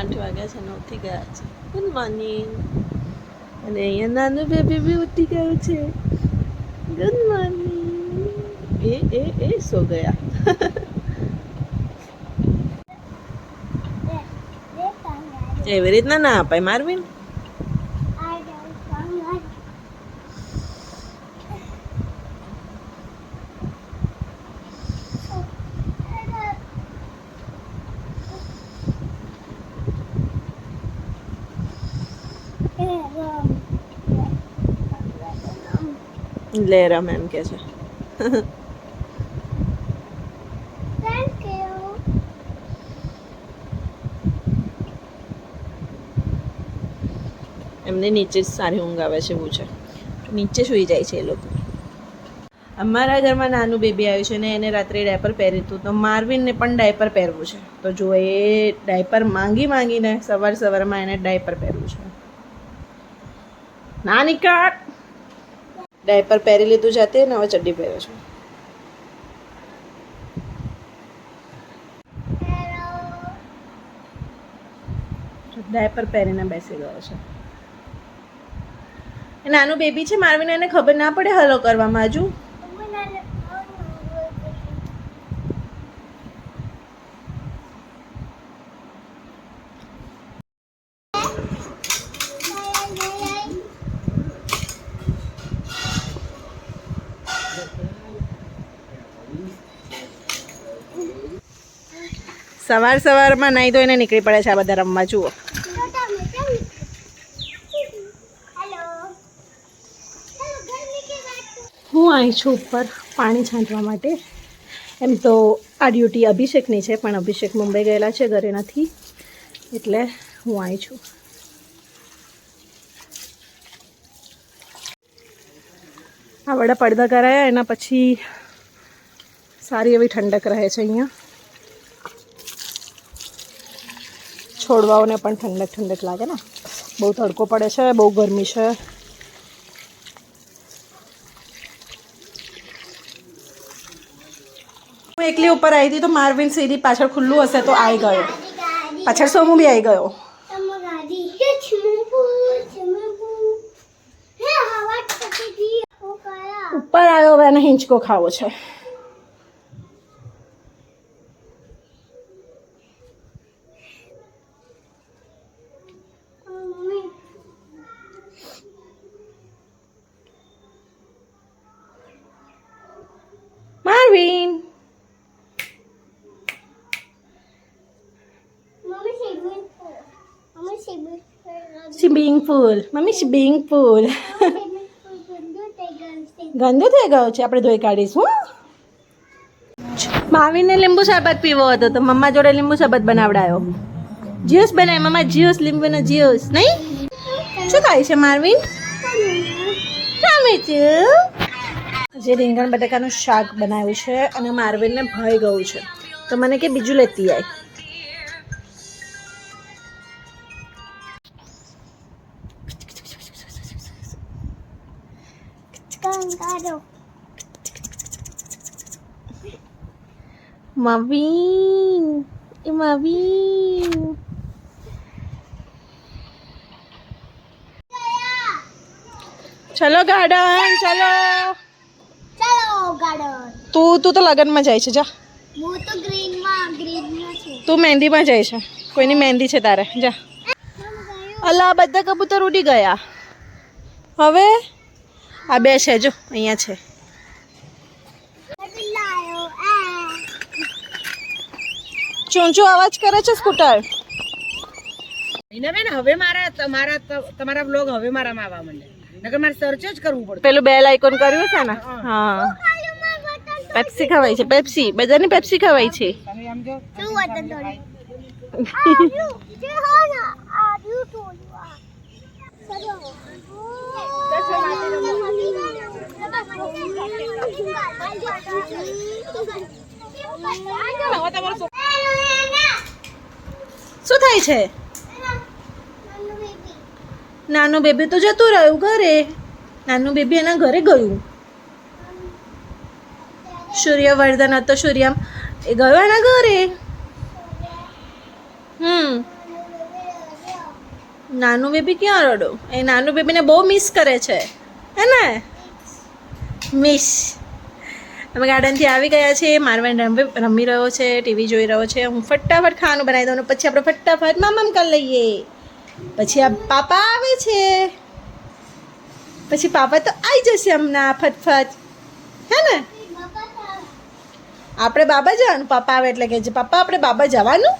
8 વાગ્યા છે, 9 થી ગયા છે. Good morning. અને અહીંયા નાનું બેબી બી ઉઠી ગયું છે. Good morning. એ સો ગયા. એવી રીતના ના અપાય મારવીન. લે રમ એમ કે છે. એમને નીચે જ સારી ઊંઘ આવે છે એવું છે, નીચે સૂઈ જાય છે એ લોકો. અમારા ઘરમાં નાનું બેબી આવ્યું છે ને એને રાત્રે ડાયપર પહેર્યું હતું, તો માર્વિનને પણ ડાયપર પહેરવું છે. તો જો એ ડાયપર માંગીને સવારમાં એને ડાયપર પહેરવું છે. ના નીકળ. ડાયપર પહેરી લીધું જાતે ને હવે ચડ્ડી પહેરે છે. ડાયપર પહેરીને બેસી ગયો છે. નાનું બેબી છે માર્વિન, એને ખબર ના પડે હલો કરવામાં. હજુ સવારમાં નાહી ધોઈને નીકળી પડે છે આ બધા રમવા. જુઓ હું આવી છું ઉપર પાણી છાંટવા માટે. એમ તો આ ડ્યુટી અભિષેકની છે, પણ અભિષેક મુંબઈ ગયેલા છે, ઘરે નથી, એટલે હું આવી છું. આ વડા પડદા કરાયા, એના પછી સારી એવી ઠંડક રહે છે અહીંયા. છોડવાઓને પણ ઠંડક લાગે ને. બહુ તડકો પડે છે, બહુ ગરમી છે. હું એકલી ઉપર આવી હતી તો માર્વિન સીધી પાછળ ખુલ્લું હશે તો આવી ગયો. પાછળ સોમુ બી આવી ગયો. ઉપર આવ્યો, હવે એને હિંચકો ખાવો છે. Marvin swimming pool. Mummy swimming pool ગંદુ થઈ ગયો છે, આપણે ધોઈ કાઢીશું. માર્વિનને લીંબુ શરબત પીવો હતો તો મમ્મા જોડે લીંબુ શરબત બનાવડાયો. જ્યુસ બનાવ્યો મમ્મા, જ્યુસ, લીંબુનો જ્યુસ. નહીં શું ખાય છે માર્વિન? રમે છે. જે રીંગણ બટાકાનું શાક બનાવ્યું છે અને માર્વિનને ભાઈ ગયું છે, તો મને કે બીજું લેતી આય. માર્વિન ચલો ગાર્ડન, ચલો ગાર્ડન. તું તો લગનમાં જાય છે. જા. હું તો ગ્રીનમાં છું. તું મહેંદીમાં જાય છે, કોઈની મહેંદી છે તારે. જા. અલા બધા કબૂતર ઉડી ગયા. હવે આ બે છે, જો અહીંયા છે. ચૂંચું અવાજ કરે છે સ્કૂટર. હવે તમારા બ્લોગ હવે મારામાં આવવા માંડે, નકર મારે સર્ચ જ કરવું પડે. પેલું બેલ આઇકોન કર્યું છે ને? હા. પેપ્સી ખવાય છે, પેપ્સી. બધાની પેપ્સી ખવાય છે. શું થાય છે? નાનું બેબી તો જતું રહ્યું ઘરે. નાનું બેબી એના ઘરે ગયું. સૂર્યવર્ધન હતો, સૂર્યમ, એ ગયો એના ઘરે. નાનું બેબી ક્યાં રડો? એ નાનું બેબીને બહુ મિસ કરે છે હે ને? મિસ. અમે ગાર્ડનથી આવી ગયા છીએ. મારવાન રમી રહ્યો છે, ટીવી જોઈ રહ્યો છે. હું ફટાફટ ખાવાનું બનાવી દઉં ને પછી આપણે ફટાફટ મામામ કરી લઈએ. પછી આ પાપા આવે છે. પછી પાપા તો આવી જશે હમણાં ફટફટ હે ને? આપણે બાબા જવાનું. પાપા આવે એટલે કે છે પાપા આપણે બાબા જવાનું.